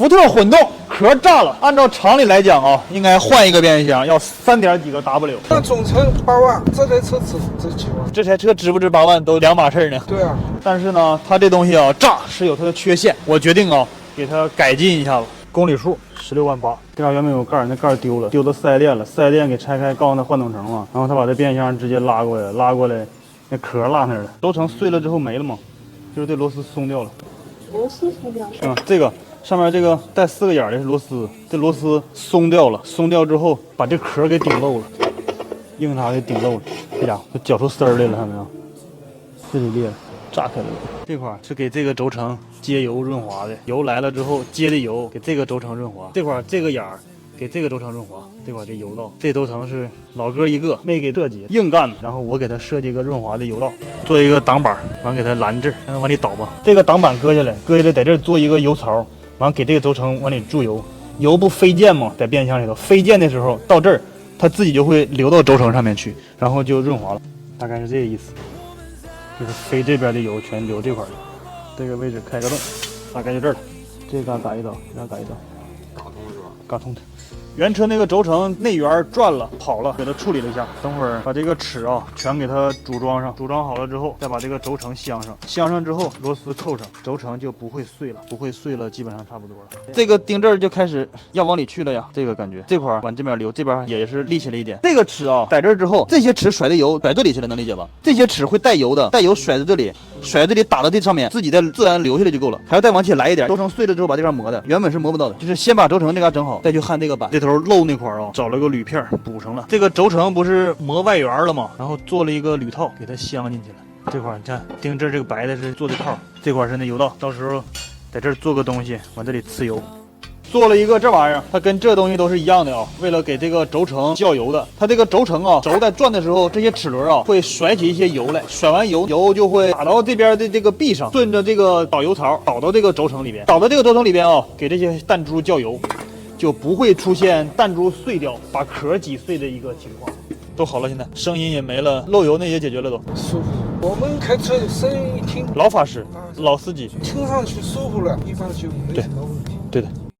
福特混动壳炸了，按照常理来讲啊，应该换一个变速箱要3点几个 W。那总成8万，这台车值几万？这台车值不值8万都两码事呢。对啊，但是呢，它这东西啊炸是有它的缺陷，我决定啊给它改进一下子。公里数16万8，这嘎原本有盖，那盖丢了，丢到四 S 店了，四 S 店给拆开，告诉他换总成嘛，然后他把这变速箱直接拉过来，那壳落那儿了，轴承碎了之后没了嘛，就是这螺丝松掉了。螺丝松掉了。这个上面这个带4个眼的是螺丝，这螺丝松掉了，松掉之后把这壳给顶漏了，硬茬给顶漏了，这家伙都绞出丝儿来了，看到没有？这里裂了。炸开了，这块是给这个轴承接油润滑的，油来了之后接的油给这个轴承润滑，这块这个眼儿给这个轴承润滑，这块这油道，这轴承是老哥一个没给设计，硬干的，然后我给他设计一个润滑的油道，做一个挡板，完给它拦制，让它往里倒吧。这个挡板割下来在这儿做一个油槽，完给这个轴承往里注油，油不飞溅吗？在变速箱里头飞溅的时候到这儿，它自己就会流到轴承上面去，然后就润滑了，大概是这个意思。就是飞这边的油全流这块去，这个位置开个洞，大概就这儿了。这嘎打一刀，这嘎打一刀，打通是吧？嘎通的。原车那个轴承内缘转了跑了，给它处理了一下，等会儿把这个齿啊全给它组装上，组装好了之后再把这个轴承镶上，镶上之后螺丝扣上，轴承就不会碎了，不会碎了，基本上差不多了。这个钉这儿就开始要往里去了呀，这个感觉这块往这边流，这边也是立起来一点。这个齿啊在这儿之后，这些齿甩的油甩这里去了，能理解吧？这些齿会带油的，带油甩在这里，甩在这里打到这上面，自己再自然流下来就够了，还要再往起来一点。轴承碎了之后把这块磨的，原本是磨不到的，就是先把轴承这嘎整好，再去焊这个板，这头漏那块啊，找了个铝片补上了。这个轴承不是磨外缘了吗？然后做了一个铝套给它镶进去了。这块你看钉这儿这个白的是做的套，这块是那油道，到时候在这儿做个东西往这里呲油。做了一个这玩意儿，它跟这东西都是一样的啊。为了给这个轴承浇油的，它这个轴承啊，轴在转的时候，这些齿轮啊会甩起一些油来，甩完油就会打到这边的这个壁上，顺着这个导油槽导到这个轴承里边，导到这个轴承里边啊，给这些弹珠浇油，就不会出现弹珠碎掉、把壳挤碎的一个情况。都好了，现在声音也没了，漏油那也解决了都，舒服。我们开车声音一听，老法师、老司机，听上去舒服了，一般就没什么问题。对的。